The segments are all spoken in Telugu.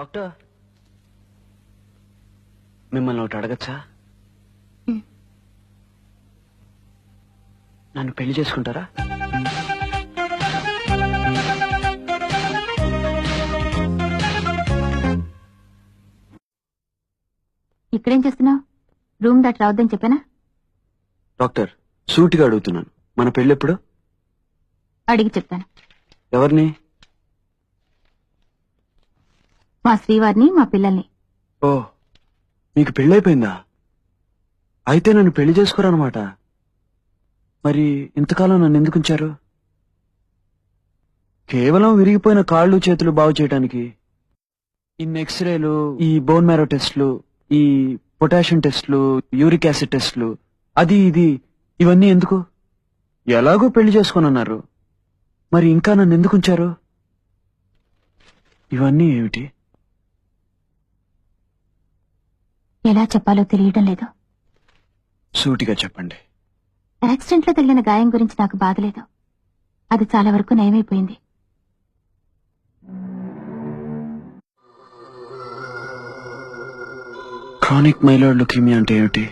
డాక్టర్, మిమ్మల్ని ఒకటి అడగచ్చా? నన్ను పెళ్లి చేసుకుంటారా? ఇక్కడేం చేస్తున్నావు? రూమ్ దాటి రావద్దని చెప్పానా? డాక్టర్, సూటిగా అడుగుతున్నాను, మన పెళ్ళెప్పుడు? అడిగి చెప్తాను. ఎవరిని? మా శ్రీవారిని, మా పిల్లల్ని. ఓ, మీకు పెళ్ళైపోయిందా? అయితే నన్ను పెళ్లి చేసుకోరన్నమాట. మరి ఇంతకాలం నన్ను ఎందుకు ఉంచారు? కేవలం విరిగిపోయిన కాళ్ళు చేతులు బాగు చేయడానికి ఇన్ని ఎక్స్రేలు, ఈ బోన్ మ్యారో టెస్ట్లు, ఈ పొటాషియం టెస్ట్లు, యూరిక్ యాసిడ్ టెస్ట్లు, అది ఇది ఇవన్నీ ఎందుకు? ఎలాగో పెళ్లి చేసుకోనన్నారు, మరి ఇంకా నన్ను ఎందుకు ఉంచారు? ఇవన్నీ ఏమిటి? ఎలా చెప్పాలో తెలియడం లేదు. సూటిగా చెప్పండి. యాక్సిడెంట్ లో తగిలిన గాయం గురించి నాకు బాధలేదు. అది చాలా వరకు నయమైపోయింది. క్రానిక్ మైలాయిడ్ లుకేమియా అంటే ఏమిటి?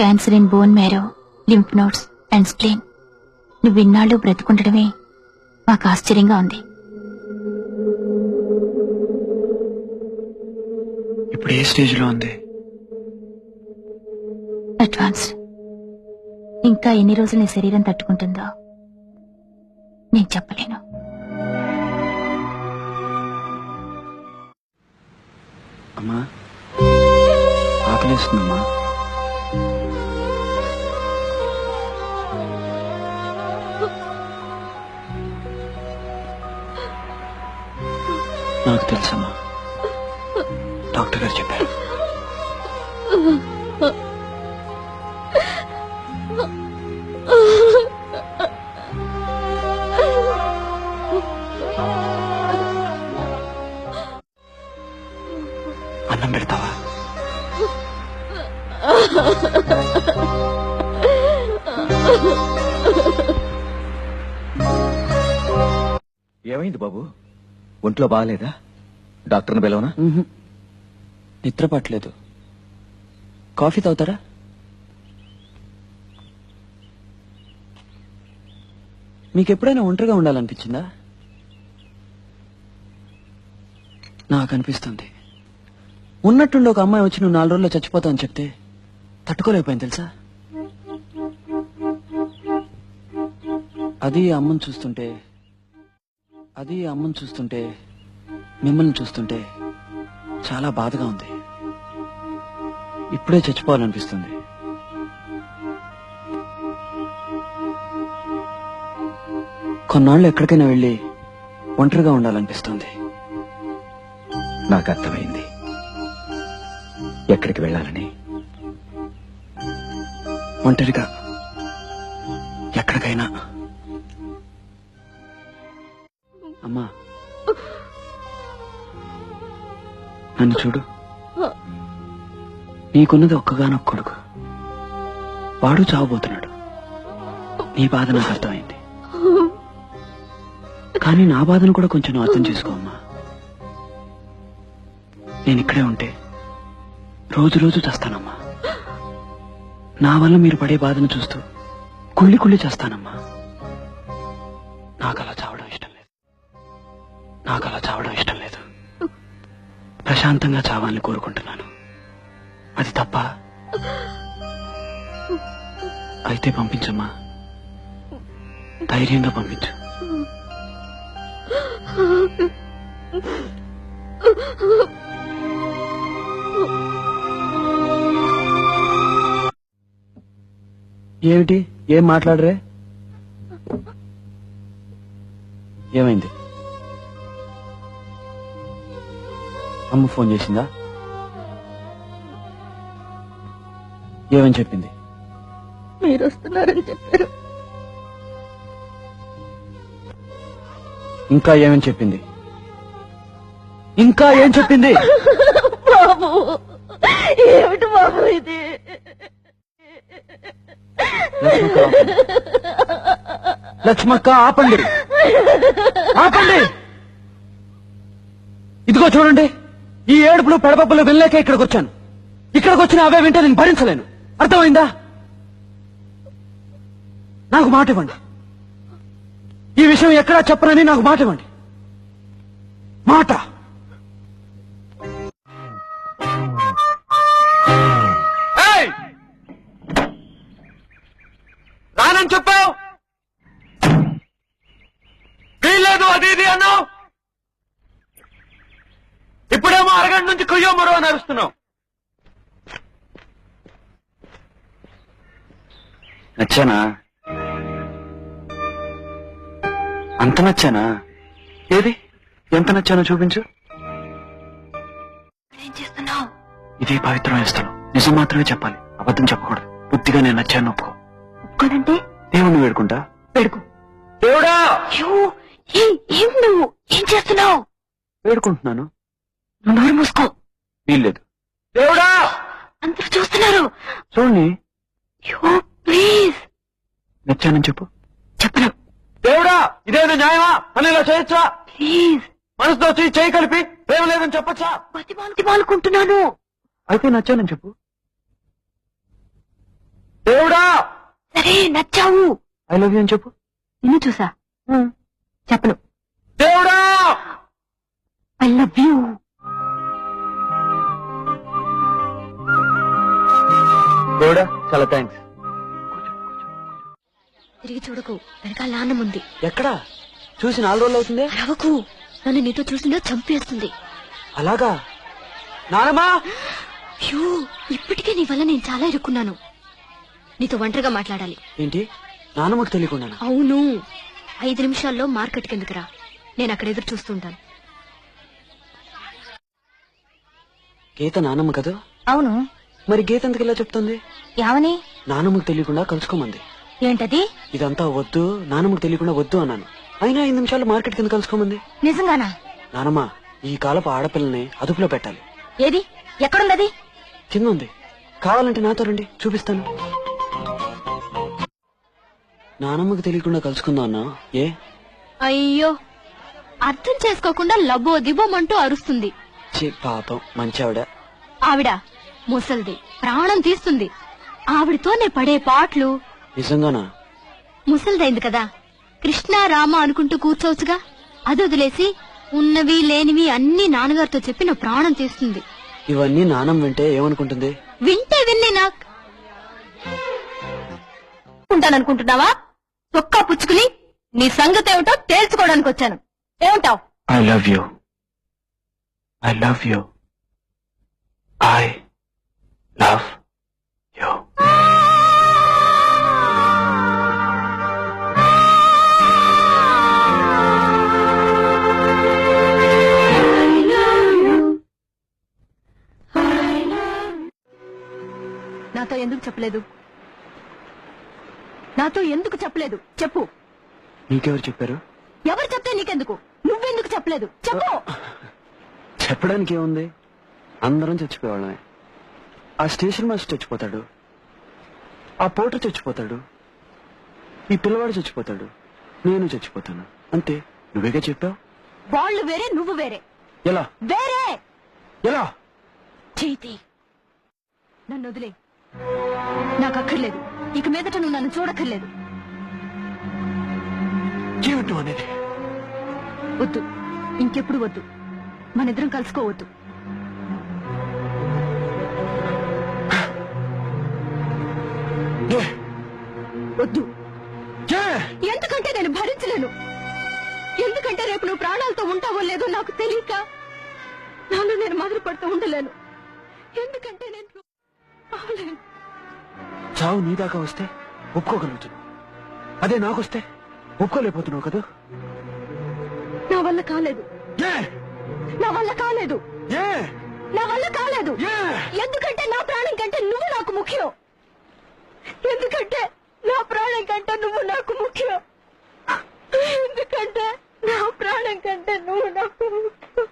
Cancer in bone marrow, lymph nodes and spleen. నువ్వు ఇన్నాళ్ళు బ్రతుకుండడమే మాకు ఆశ్చర్యంగా ఉంది. ఇప్పుడు ఏ స్టేజ్ లో ఉంది? అడ్వాన్స్డ్. ఇంకా ఎన్ని రోజులు నీ శరీరం తట్టుకుంటుందో నేను చెప్పలేను. అమ్మా, ఆకలిస్తుందమ్మా. నాకు తెలుసమ్మా, డాక్టర్ గారు చెప్పారు. అన్నం పెడతావా? ఏమైంది బాబు? ఒంట్లో బాగాలేదా? డాక్టర్ని పిలవనా? నిద్ర పట్టలేదు. కాఫీ తాగుతారా? మీకెప్పుడైనా ఒంటరిగా ఉండాలనిపించిందా? నాకు అనిపిస్తుంది. ఉన్నట్టుండి ఒక అమ్మాయి వచ్చి నువ్వు 4 రోజుల్లో చచ్చిపోతావు అని చెప్తే తట్టుకోలేకపోయింది తెలుసా? అది అమ్మని చూస్తుంటే మిమ్మల్ని చూస్తుంటే చాలా బాధగా ఉంది. ఇప్పుడే చచ్చిపోవాలనిపిస్తుంది. కొన్నాళ్ళు ఎక్కడికైనా వెళ్ళి ఒంటరిగా ఉండాలనిపిస్తుంది. నాకు అర్థమైంది ఎక్కడికి వెళ్ళాలని. ఒంటరిగా ఎక్కడికైనా. అమ్మా, నన్ను చూడు. నీకున్నది ఒక్కగానొక్క కొడుకు. వాడు చావబోతున్నాడు. నీ బాధ నాకు అర్థమైంది. కానీ నా బాధను కూడా కొంచెం నువ్వు అర్థం చేసుకో అమ్మా. నేను ఇక్కడే ఉంటే రోజు రోజు చేస్తానమ్మా. నా వల్ల మీరు పడే బాధను చూస్తూ కుళ్ళి చేస్తానమ్మా. నాకు అలా చావడం ఇష్టం లేదు. ప్రశాంతంగా చావాలని కోరుకుంటున్నాను. అది తప్ప? అయితే పంపించమ్మా, ధైర్యంగా పంపించు. ఏమిటి? ఏం మాట్లాడరే? ఏమైంది? అమ్మ ఫోన్ చేసిందా? ఏమని చెప్పింది? మీరు వస్తున్నారని చెప్పారు. ఇంకా ఏమని చెప్పింది? బాబు, ఏమిటి బాబు ఇది? లక్ష్మక్క, ఆపండి. ఇదిగో చూడండి, ఈ ఏడుపులు పెడపప్పులు వినలేక ఇక్కడికి వచ్చాను. ఇక్కడికి వచ్చిన అవే వింటే నేను భరించలేను. అర్థమైందా? నాకు మాట ఇవ్వండి. ఈ విషయం ఎక్కడా చెప్పనని నాకు మాట ఇవ్వండి. మాట. రానని చెప్పావు, వీల్లేదు అది ఇది అన్నావు. ఇప్పుడేమో అరగంట నుంచి కుయ్యో మరో అని అరుస్తున్నావు. నచ్చానా? అంత నచ్చానా? ఏది ఎంత నచ్చానో చూపించు. ఏం చేస్తున్నావు? ఇది పవిత్రమైన స్థలం. నిజం మాత్రమే చెప్పాలి, అబద్ధం చెప్పకూడదు. బుద్ధిగా నేను నచ్చాను ఒప్పుకో. ఒప్పుకోనంటే దేవుణ్ణి వేడుకుంటా. వేడుకో. దేవుడా! ఏం నువ్వు ఏం చేస్తున్నావు? వేడుకుంటున్నాను. నువ్వు నోరు మూసుకో. వీల్లేదు. దేవుడా! అందరూ చూస్తున్నారు. చూడండి. ప్లీజ్. నచ్చానని చెప్పు. చెప్పను. దేవుడా! ఇదేదో న్యాయమా? అని ఇలా చేయొచ్చా? ప్లీజ్. మనసుతో చేయి కలిపి ప్రేమ లేదని చెప్పొచ్చా? బతిమాలుకుంటున్నాను. అయితే నచ్చానని చెప్పు. దేవుడా! సరే నచ్చావు. ఐ లవ్ యూ అని చెప్పు. నిన్ను చూసా. చెప్పను. దేవుడా! I love you. దేవుడా చాలా థ్యాంక్స్. తిరిగి చూడకు, వెనకాల నాన్నం ఉంది. ఎక్కడా? చూసి 4 రోజులు అవుతుంది. రవకు, నన్ను నీతో చూసిందో చంపేస్తుంది. అలాగా? నానమ్మా! అయ్యో, ఇప్పటికే నీ వల్ల నేను చాలా ఇరుక్కున్నాను. నీతో ఒంటరిగా మాట్లాడాలి. ఏంటి? నానమ్మకు తెలియకుండా? అవును. 5 నిమిషాల్లో మార్కెట్ కిందకి రా, నేను అక్కడ ఎదురు చూస్తుంటాను. గీత నానమ్మ కదా? అవును. మరి గీత ఎందుకు ఇలా చెప్తుంది? యావని? నానమ్మకు తెలియకుండా కలుసుకోమంది. ఏంటది? ఇదంతా వద్దు, నానమ్మకు తెలియకుండా వద్దు అన్నాను. అయినా 5 నిమిషాలు మార్కెట్ కింద కలుసుకోమంది. నిజంగానా? నానమ్మ, ఈ కాలపు ఆడపిల్లని అదుపులో పెట్టాలి. ఏది? ఎక్కడుందది? కింద ఉంది. కావాలంటే నాతో రండి, చూపిస్తాను. నానమ్మకు తెలియకుండా కలుసుకుందా అన్నా? ఏ? అయ్యో, అర్థం చేసుకోకుండా లబ్బో దిబోమంటూ అరుస్తుంది. పాపం, మంచి ఆవిడ. ఆవిడ ముసల్ది, ప్రాణం తీస్తుంది. ఆవిడతో నే పడే పాటలు. నిజంగానా? ముసల్దైంది కదా, కృష్ణ రామ అనుకుంటూ కూర్చోవచ్చుగా. అది వదిలేసి ఉన్నవి లేనివి అన్ని నాన్నగారితో చెప్పి నా ప్రాణం తీస్తుంది. ఇవన్నీ నానమ్మ వింటే ఏమనుకుంటుంది? వింటే విన్ని నాకు ఉంటాననుకుంటున్నావా? తొక్కా పుచ్చుకుని నీ సంగతి ఏమిటో తేల్చుకోవడానికి వచ్చాను. ఏమంటావు? I love you. I love you. I love you. నాతో ఎందుకు చెప్పలేదు? నాతో ఎందుకు చెప్పలేదు? చెప్పు. నీకెవరు చెప్పారు? ఎవరు చెప్తే నీకెందుకు? నువ్వెందుకు చెప్పలేదు? చెప్పు. చెప్పడానికి ఏముంది? అందరం చచ్చిపోయేవాళ్ళమే. ఆ స్టేషన్ మాస్టర్ చచ్చిపోతాడు, ఆ పోటర్ చచ్చిపోతాడు, ఈ పిల్లవాడు చచ్చిపోతాడు, నేను చచ్చిపోతాను. అంతే. నువ్వేగా చెప్పావు. వాళ్ళు వేరే, నువ్వు వేరే. ఎలా? వేరే. ఎలా? చేతి నన్ను వదిలే. నాకు అక్కర్లేదు. ఇక మీదట నువ్వు నన్ను చూడక్కర్లేదు. జీవితం అనేది వద్దు, ఇంకెప్పుడు వద్దు. మనిద్దరం కలుసుకోవద్దు. వద్దు. ఎందుకంటే నేను భరించలేను. ఎందుకంటే రేపు నువ్వు ప్రాణాలతో ఉంటావో లేదో నాకు తెలియక నాలో నేను మొదలు పడుతూ ఉండలేను. ఎందుకంటే నేను చావు నీ దాకా వస్తే ఒప్పుకోగలుగుతున్నావు, అదే నాకొస్తే ఒప్పుకోలేకపోతున్నావు కదా. నా వల్ల కాలేదు. నా వల్ల కాలేదు. నా వల్ల కాలేదు. ఎందుకంటే నా ప్రాణం కంటే నువ్వు నాకు ముఖ్యం. ఎందుకంటే నా ప్రాణం కంటే నువ్వు నాకు ముఖ్యం. ఎందుకంటే నా ప్రాణం కంటే నువ్వు నాకు ముఖ్యం.